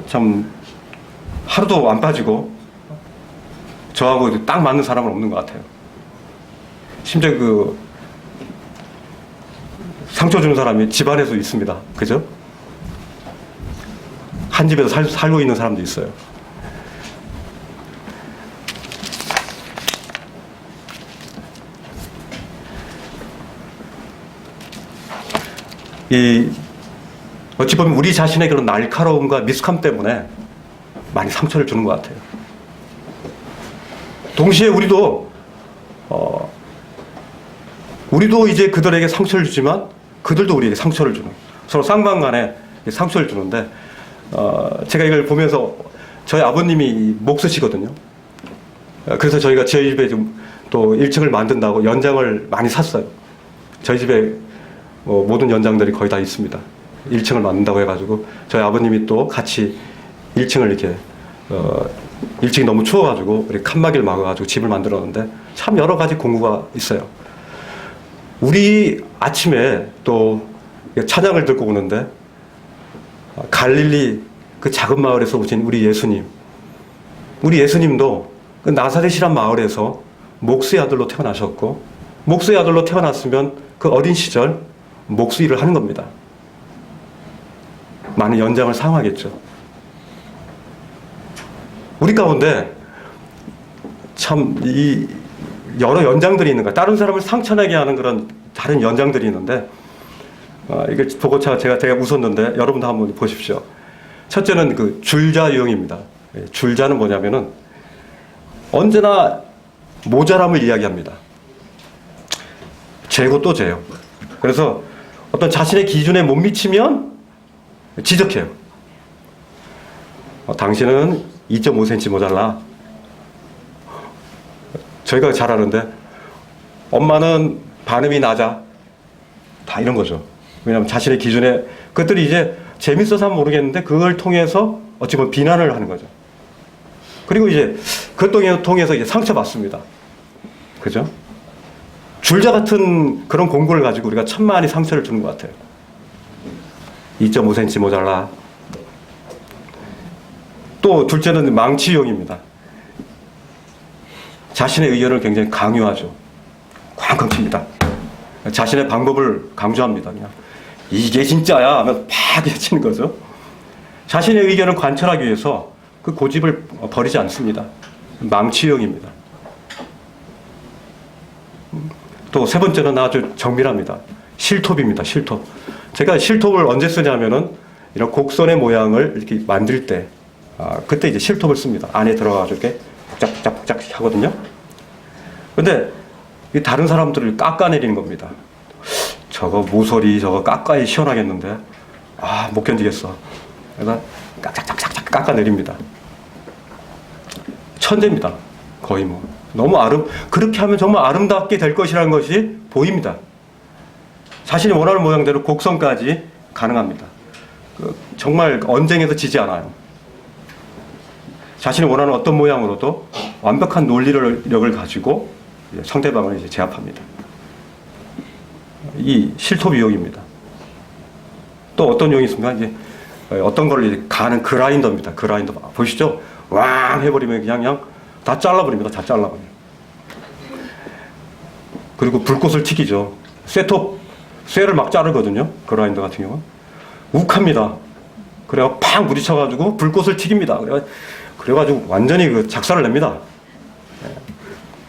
참 하루도 안 빠지고 저하고 딱 맞는 사람은 없는 것 같아요. 심지어 그 상처 주는 사람이 집안에도 있습니다. 그죠? 한 집에서 살고 있는 사람도 있어요. 어찌 보면 우리 자신의 그런 날카로움과 미숙함 때문에 많이 상처를 주는 것 같아요. 동시에 우리도 이제 그들에게 상처를 주지만 그들도 우리에게 상처를 주는, 서로 쌍방간에 상처를 주는데 제가 이걸 보면서 저희 아버님이 목수시거든요. 그래서 저희가 저희 집에 좀 또 1층을 만든다고 연장을 많이 샀어요. 저희 집에 모든 연장들이 거의 다 있습니다. 1층을 만든다고 해가지고 저희 아버님이 또 같이 1층을 이렇게 1층이 너무 추워가지고 우리 칸막이를 막아가지고 집을 만들었는데 참 여러 가지 공구가 있어요. 우리 아침에 또 찬양을 듣고 오는데 갈릴리 그 작은 마을에서 오신 우리 예수님도 그 나사렛이란 마을에서 목수의 아들로 태어나셨고, 목수의 아들로 태어났으면 그 어린 시절 목수 일을 하는 겁니다. 많은 연장을 사용하겠죠. 우리 가운데 참 이 여러 연장들이 있는 거야. 다른 사람을 상처나게 하는 그런 다른 연장들이 있는데, 이걸 보고 제가 되게 웃었는데 여러분도 한번 보십시오. 첫째는 그 줄자 유형입니다. 줄자는 뭐냐면은 언제나 모자람을 이야기합니다. 재고 또 재요. 그래서 어떤 자신의 기준에 못 미치면 지적해요. 당신은 2.5cm 모자라. 저희가 잘 아는데 엄마는 반음이 낮아. 다 이런 거죠. 왜냐하면 자신의 기준에, 그것들이 이제 재밌어서 하면 모르겠는데 그걸 통해서 어찌 보면 비난을 하는 거죠. 그리고 이제 그걸 통해서 이제 상처받습니다. 그죠? 줄자 같은 그런 공부를 가지고 우리가 참 많이 상처를 주는 것 같아요. 2.5cm 모자라. 또 둘째는 망치용입니다. 자신의 의견을 굉장히 강요하죠. 쾅쾅 칩니다. 자신의 방법을 강조합니다. 그냥 이게 진짜야 하면서 팍 치는 거죠. 자신의 의견을 관철하기 위해서 그 고집을 버리지 않습니다. 망치용입니다. 또 세 번째는 아주 정밀합니다. 실톱입니다. 실톱. 제가 실톱을 언제 쓰냐면은 이런 곡선의 모양을 이렇게 만들 때, 그때 이제 실톱을 씁니다. 안에 들어가서 이렇게 북작북작 하거든요. 근데 다른 사람들을 깎아내리는 겁니다. 저거 모서리 저거 깎아야 시원하겠는데 못 견디겠어. 그래서 깍짝짝짝 깎아내립니다. 천재입니다. 거의 뭐 너무 그렇게 하면 정말 아름답게 될 것이라는 것이 보입니다. 자신이 원하는 모양대로 곡선까지 가능합니다. 정말 언쟁에서 지지 않아요. 자신이 원하는 어떤 모양으로도 완벽한 논리력을 가지고 상대방을 이제 제압합니다. 이 실톱 유형입니다. 또 어떤 유형이 있습니까? 이제 어떤 걸 이제 가는 그라인더입니다. 그라인더 보시죠? 왕 해버리면 그냥 다 잘라버립니다. 다 잘라버려요. 그리고 불꽃을 튀기죠. 쇠를 막 자르거든요. 그라인더 같은 경우는 욱합니다. 그래가 팍 부딪혀가지고 불꽃을 튀깁니다. 그래가지고 완전히 그 작살을 냅니다.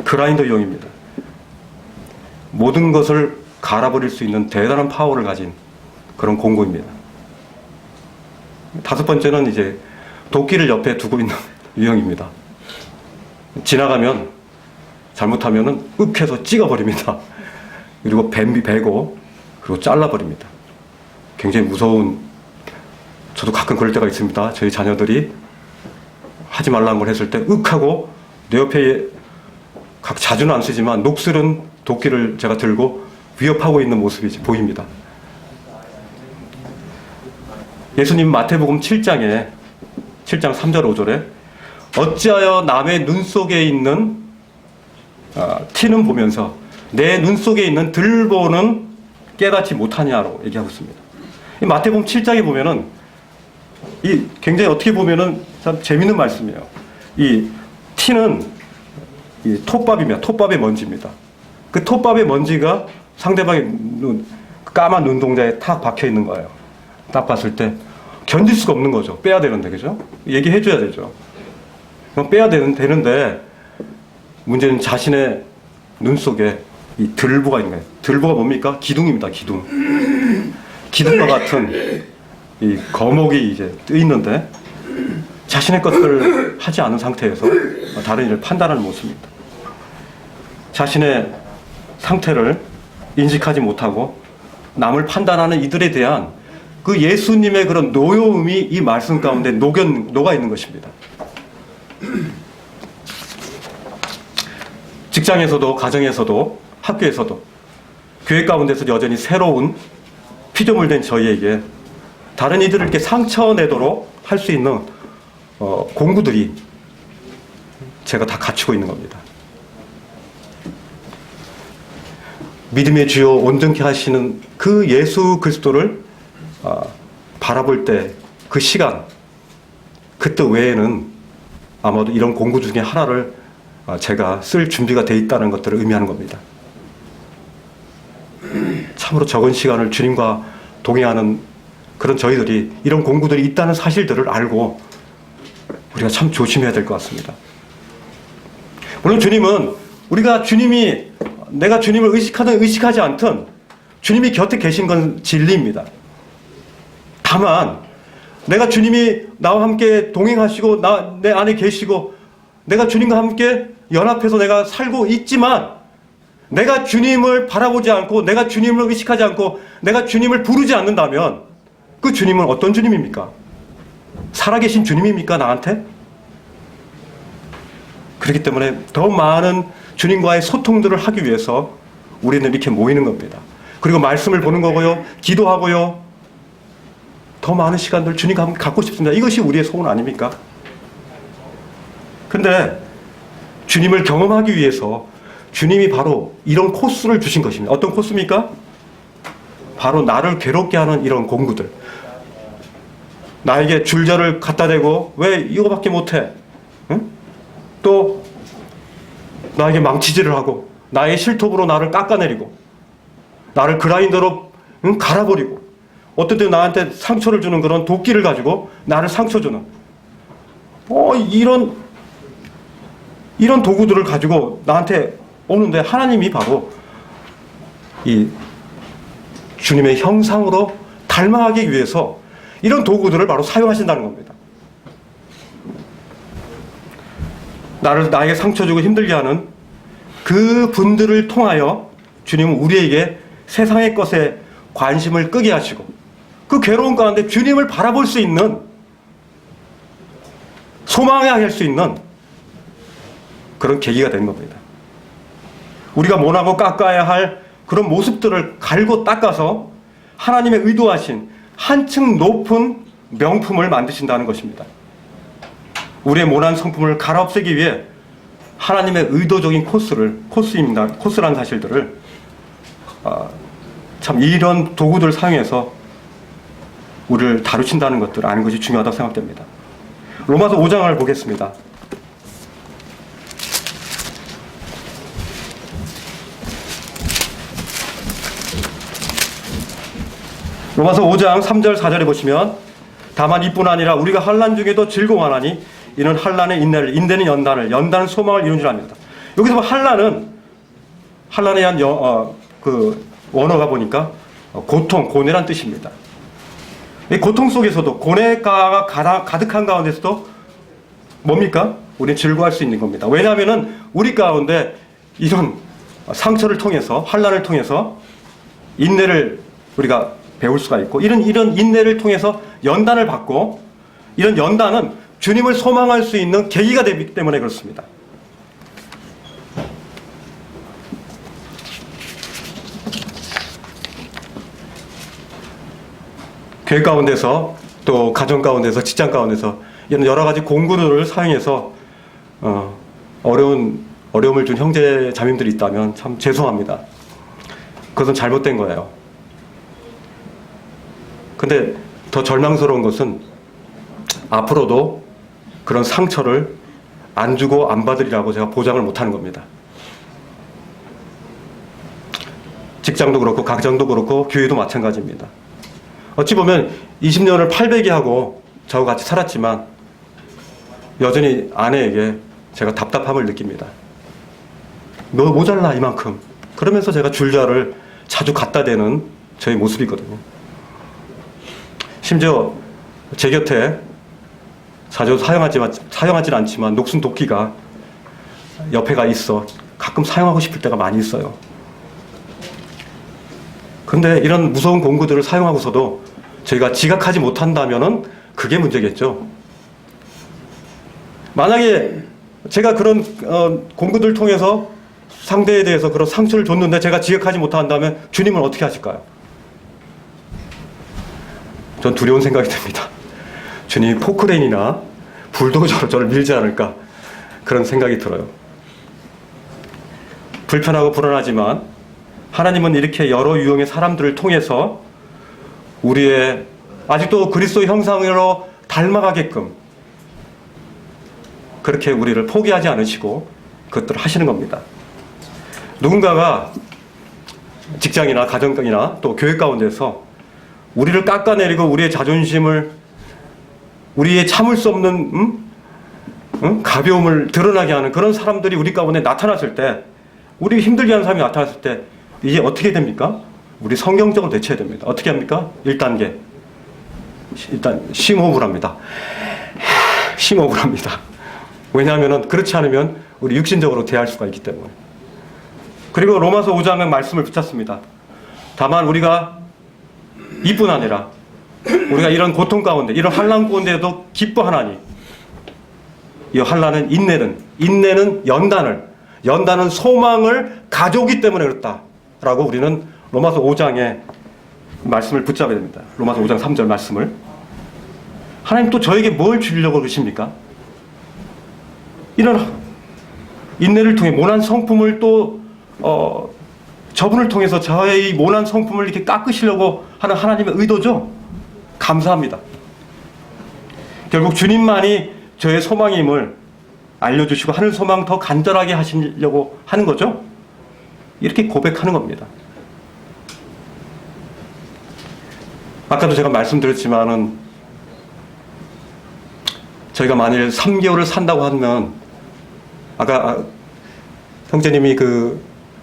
그라인더 유형입니다. 모든 것을 갈아버릴 수 있는 대단한 파워를 가진 그런 공구입니다. 다섯 번째는 이제 도끼를 옆에 두고 있는 유형입니다. 지나가면 잘못하면은 윽해서 찍어버립니다. 그리고 베고 그리고 잘라버립니다. 굉장히 무서운, 저도 가끔 그럴 때가 있습니다. 저희 자녀들이 하지 말라는 걸 했을 때 윽하고 내 옆에 자주는 안 쓰지만 녹슬은 도끼를 제가 들고 위협하고 있는 모습이 보입니다. 예수님 마태복음 7장 3절 5절에 어찌하여 남의 눈 속에 있는 티는 보면서 내 눈 속에 있는 들보는 깨닫지 못하냐로 얘기하고 있습니다. 이 마태복음 7장에 보면은 이 굉장히 어떻게 보면은 참 재밌는 말씀이에요. 이 티는 이 톱밥입니다. 톱밥의 먼지입니다. 그 톱밥의 먼지가 상대방의 까만 눈동자에 탁 박혀 있는 거예요. 딱 봤을 때 견딜 수가 없는 거죠. 빼야 되는데, 그죠? 얘기해 줘야 되죠. 그럼 빼야 되는데 문제는 자신의 눈 속에 이 들보가 있는 거예요. 들보가 뭡니까? 기둥입니다. 기둥. 기둥과 같은 이 거목이 이제 뜨 있는데 자신의 것들을 하지 않은 상태에서 다른 일을 판단하는 모습입니다. 자신의 상태를 인식하지 못하고 남을 판단하는 이들에 대한 그 예수님의 그런 노여움이 이 말씀 가운데 녹아 있는 것입니다. 직장에서도, 가정에서도, 학교에서도, 교회 가운데서 여전히 새로운 피조물된 저희에게 다른 이들을 이렇게 상처내도록 할 수 있는 공구들이 제가 다 갖추고 있는 겁니다. 믿음의 주요 온전케 하시는 그 예수 그리스도를 바라볼 때 그 시간, 그때 외에는 아마도 이런 공부 중에 하나를 제가 쓸 준비가 돼 있다는 것들을 의미하는 겁니다. 참으로 적은 시간을 주님과 동행하는 그런 저희들이 이런 공부들이 있다는 사실들을 알고 우리가 참 조심해야 될 것 같습니다. 물론 주님은 내가 주님을 의식하든 의식하지 않든 주님이 곁에 계신 건 진리입니다. 다만 내가 주님이 나와 함께 동행하시고 내 안에 계시고 내가 주님과 함께 연합해서 내가 살고 있지만 내가 주님을 바라보지 않고 내가 주님을 의식하지 않고 내가 주님을 부르지 않는다면 그 주님은 어떤 주님입니까? 살아계신 주님입니까? 나한테? 그렇기 때문에 더 많은 주님과의 소통들을 하기 위해서 우리는 이렇게 모이는 겁니다. 그리고 말씀을 보는 거고요. 기도하고요. 더 많은 시간들 주님과 함께 갖고 싶습니다. 이것이 우리의 소원 아닙니까? 근데 주님을 경험하기 위해서 주님이 바로 이런 코스를 주신 것입니다. 어떤 코스입니까? 바로 나를 괴롭게 하는 이런 공구들. 나에게 줄자를 갖다 대고 왜 이거밖에 못해? 응? 또 나에게 망치질을 하고 나의 실톱으로 나를 깎아내리고 나를 그라인더로 갈아버리고 어떤 때 나한테 상처를 주는 그런 도끼를 가지고 나를 상처 주는 이런 도구들을 가지고 나한테 오는데 하나님이 바로 이 주님의 형상으로 닮아가기 위해서 이런 도구들을 바로 사용하신다는 겁니다. 나에게 상처 주고 힘들게 하는 그 분들을 통하여 주님은 우리에게 세상의 것에 관심을 끄게 하시고 그 괴로운 가운데 주님을 바라볼 수 있는 소망하게 할 수 있는 그런 계기가 되는 겁니다. 우리가 모나고 깎아야 할 그런 모습들을 갈고 닦아서 하나님의 의도하신 한층 높은 명품을 만드신다는 것입니다. 우리의 모난 성품을 갈아엎기 위해 하나님의 의도적인 코스라는 사실들을 참 이런 도구들을 사용해서 우리를 다루신다는 것들을 아는 것이 중요하다고 생각됩니다. 로마서 5장을 보겠습니다. 로마서 5장 3절 4절에 보시면 다만 이뿐 아니라 우리가 환난 중에도 즐거워하나니 이는 환난의 인내를 인내는 연단은 소망을 이룬 줄 압니다. 여기서 환난에 대한 그 원어가 보니까 고통, 고뇌란 뜻입니다. 이 고통 속에서도 고뇌가 가득한 가운데서도 뭡니까? 우리는 즐거워할 수 있는 겁니다. 왜냐하면은 우리 가운데 이런 상처를 통해서 환난을 통해서 인내를 우리가 배울 수가 있고 이런 인내를 통해서 연단을 받고 이런 연단은 주님을 소망할 수 있는 계기가 되기 때문에 그렇습니다. 교회 가운데서 또 가정 가운데서 직장 가운데서 이런 여러 가지 공구들을 사용해서 어려움을 준 형제 자매들이 있다면 참 죄송합니다. 그것은 잘못된 거예요. 근데 더 절망스러운 것은 앞으로도 그런 상처를 안 주고 안 받으리라고 제가 보장을 못하는 겁니다. 직장도 그렇고 가정도 그렇고 교회도 마찬가지입니다. 어찌 보면 20년을 800이 하고 저와 같이 살았지만 여전히 아내에게 제가 답답함을 느낍니다. 너 모자라 이만큼. 그러면서 제가 줄자를 자주 갖다 대는 저의 모습이거든요. 심지어 제 곁에 자주 사용하진 않지만 녹슨 도끼가 옆에가 있어 가끔 사용하고 싶을 때가 많이 있어요. 그런데 이런 무서운 공구들을 사용하고서도 저희가 지각하지 못한다면은 그게 문제겠죠. 만약에 제가 그런 공구들 통해서 상대에 대해서 그런 상처를 줬는데 제가 지각하지 못한다면 주님은 어떻게 하실까요? 전 두려운 생각이 듭니다. 주님이 포크레인이나 불도저로 저를 밀지 않을까 그런 생각이 들어요. 불편하고 불안하지만 하나님은 이렇게 여러 유형의 사람들을 통해서 우리의 아직도 그리스도 형상으로 닮아가게끔 그렇게 우리를 포기하지 않으시고 그것들을 하시는 겁니다. 누군가가 직장이나 가정이나 또 교회 가운데서 우리를 깎아내리고 우리의 자존심을, 우리의 참을 수 없는 가벼움을 드러나게 하는 그런 사람들이 우리 가운데 나타났을 때, 우리 힘들게 하는 사람이 나타났을 때 이게 어떻게 됩니까? 우리 성경적으로 대처해야 됩니다. 어떻게 합니까? 1단계. 일단 심호흡을 합니다. 심호흡을 합니다. 왜냐하면 그렇지 않으면 우리 육신적으로 대할 수가 있기 때문에. 그리고 로마서 5장의 말씀을 붙였습니다. 다만 우리가 이뿐 아니라 우리가 이런 고통 가운데, 이런 환난 가운데도 기뻐하나니 이 환난은 인내는 연단은 소망을 가져오기 때문에 그렇다라고 우리는 로마서 5장의 말씀을 붙잡아야 됩니다. 로마서 5장 3절 말씀을. 하나님 또 저에게 뭘 주려고 그러십니까? 이런 인내를 통해 모난 성품을 또 저분을 통해서 저의 이 모난 성품을 이렇게 깎으시려고 하는 하나님의 의도죠. 감사합니다. 결국 주님만이 저의 소망임을 알려주시고 하늘 소망 더 간절하게 하시려고 하는 거죠. 이렇게 고백하는 겁니다. 아까도 제가 말씀드렸지만은 저희가 만일 3개월을 산다고 하면, 아까 형제님이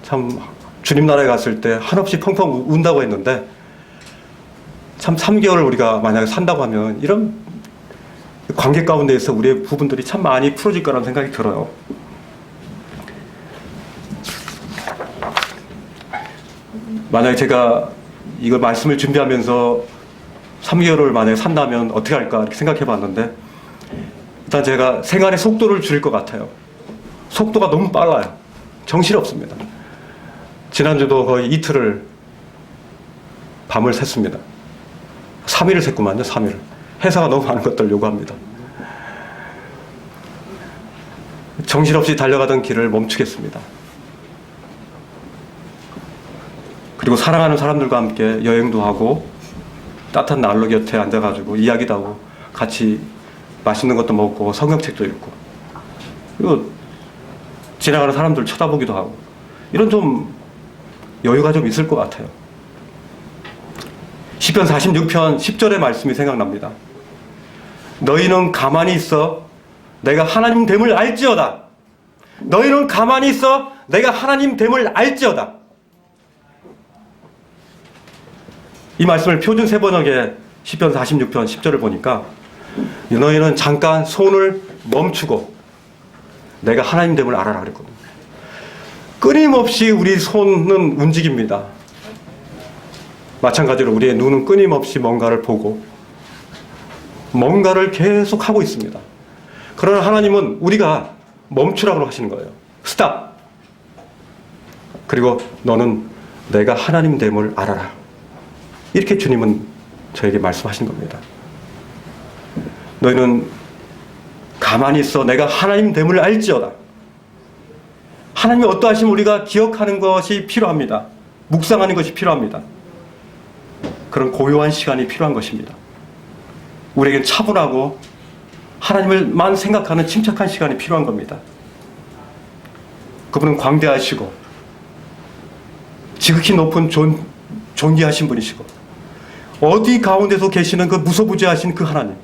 참 주님 나라에 갔을 때 한없이 펑펑 운다고 했는데, 참 3개월을 우리가 만약에 산다고 하면 이런 관계 가운데에서 우리의 부분들이 참 많이 풀어질 거라는 생각이 들어요. 만약에 제가 이걸 말씀을 준비하면서 3개월을 만약에 산다면 어떻게 할까 이렇게 생각해 봤는데, 일단 제가 생활의 속도를 줄일 것 같아요. 속도가 너무 빨라요. 정신없습니다. 지난주도 거의 이틀을 밤을 샜습니다. 3일을 샜구만요. 3일을. 회사가 너무 많은 것들을 요구합니다. 정신없이 달려가던 길을 멈추겠습니다. 그리고 사랑하는 사람들과 함께 여행도 하고 따뜻한 난로 곁에 앉아가지고 이야기도 하고 같이 맛있는 것도 먹고 성경책도 읽고, 그리고 지나가는 사람들 쳐다보기도 하고, 이런 좀 여유가 좀 있을 것 같아요. 시편 46편 10절의 말씀이 생각납니다. 너희는 가만히 있어 내가 하나님 됨을 알지어다. 너희는 가만히 있어 내가 하나님 됨을 알지어다. 이 말씀을 표준 세번역의 시편 46편 10절을 보니까, 너희는 잠깐 손을 멈추고 내가 하나님 됨을 알아라 그랬거든요. 끊임없이 우리 손은 움직입니다. 마찬가지로 우리의 눈은 끊임없이 뭔가를 보고 뭔가를 계속 하고 있습니다. 그러나 하나님은 우리가 멈추라고 하시는 거예요. 스탑. 그리고 너는 내가 하나님 됨을 알아라. 이렇게 주님은 저에게 말씀하신 겁니다. 너희는 가만히 있어 내가 하나님 됨을 알지어다. 하나님이 어떠하심을 우리가 기억하는 것이 필요합니다. 묵상하는 것이 필요합니다. 그런 고요한 시간이 필요한 것입니다. 우리에겐 차분하고 하나님을만 생각하는 침착한 시간이 필요한 겁니다. 그분은 광대하시고 지극히 높은 존귀하신 분이시고 어디 가운데서 계시는 그 무소부지하신 그 하나님,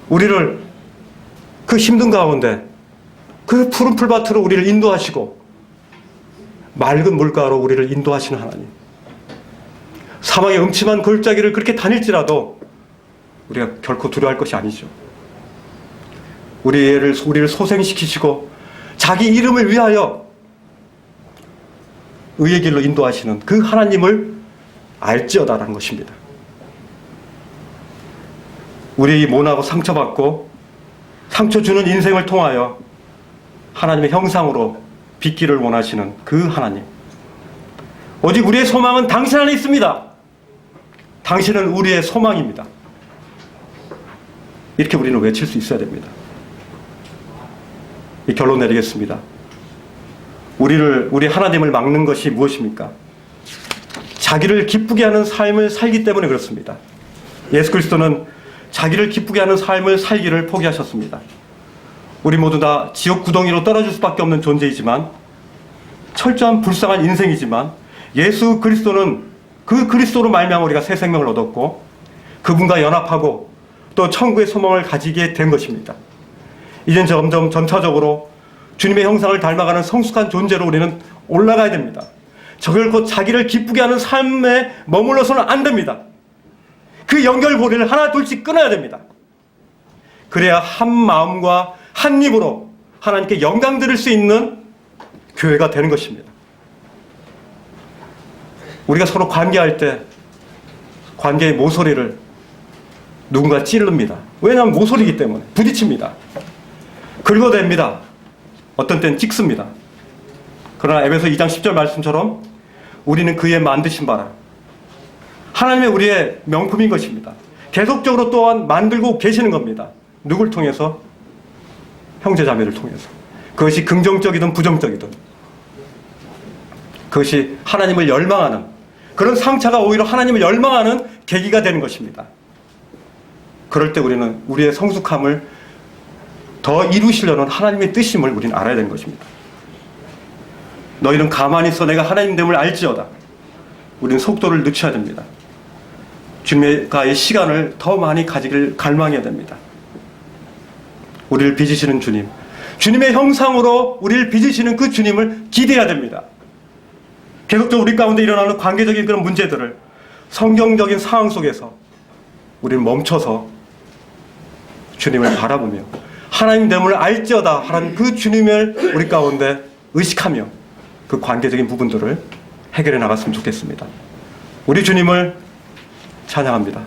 우리를 그 힘든 가운데 그 푸른 풀밭으로 우리를 인도하시고 맑은 물가로 우리를 인도하시는 하나님, 사망의 음침한 골짜기를 그렇게 다닐지라도 우리가 결코 두려워할 것이 아니죠. 우리를 소생시키시고 자기 이름을 위하여 의의 길로 인도하시는 그 하나님을 알지어다라는 것입니다. 우리 모나고 상처받고 상처 주는 인생을 통하여 하나님의 형상으로 빚기를 원하시는 그 하나님, 오직 우리의 소망은 당신 안에 있습니다. 당신은 우리의 소망입니다. 이렇게 우리는 외칠 수 있어야 됩니다. 이 결론 내리겠습니다. 우리 하나님을 막는 것이 무엇입니까? 자기를 기쁘게 하는 삶을 살기 때문에 그렇습니다. 예수 그리스도는 자기를 기쁘게 하는 삶을 살기를 포기하셨습니다. 우리 모두 다 지옥 구덩이로 떨어질 수밖에 없는 존재이지만, 철저한 불쌍한 인생이지만, 예수 그리스도는 그 그리스도로 말미암아 우리가 새 생명을 얻었고 그분과 연합하고 또 천국의 소망을 가지게 된 것입니다. 이젠 점점 점차적으로 주님의 형상을 닮아가는 성숙한 존재로 우리는 올라가야 됩니다. 결코 자기를 기쁘게 하는 삶에 머물러서는 안 됩니다. 그 연결고리를 하나 둘씩 끊어야 됩니다. 그래야 한 마음과 한 입으로 하나님께 영광 드릴 수 있는 교회가 되는 것입니다. 우리가 서로 관계할 때 관계의 모서리를 누군가 찌릅니다. 왜냐하면 모서리이기 때문에 부딪힙니다. 긁어댑니다. 어떤 때는 찍습니다. 그러나 에베소 2장 10절 말씀처럼 우리는 그의 만드신 바라, 하나님의 우리의 명품인 것입니다. 계속적으로 또한 만들고 계시는 겁니다. 누굴 통해서? 형제자매를 통해서. 그것이 긍정적이든 부정적이든, 그것이 하나님을 열망하는, 그런 상처가 오히려 하나님을 열망하는 계기가 되는 것입니다. 그럴 때 우리는 우리의 성숙함을 더 이루시려는 하나님의 뜻임을 우리는 알아야 되는 것입니다. 너희는 가만히 있어 내가 하나님됨을 알지어다. 우리는 속도를 늦춰야 됩니다. 주님과의 시간을 더 많이 가지길 갈망해야 됩니다. 우리를 빚으시는 주님, 주님의 형상으로 우리를 빚으시는 그 주님을 기대해야 됩니다. 계속적으로 우리 가운데 일어나는 관계적인 그런 문제들을 성경적인 상황 속에서 우리는 멈춰서 주님을 바라보며 하나님됨을 알지어다 하는 그 주님을 우리 가운데 의식하며 그 관계적인 부분들을 해결해 나갔으면 좋겠습니다. 우리 주님을 찬양합니다.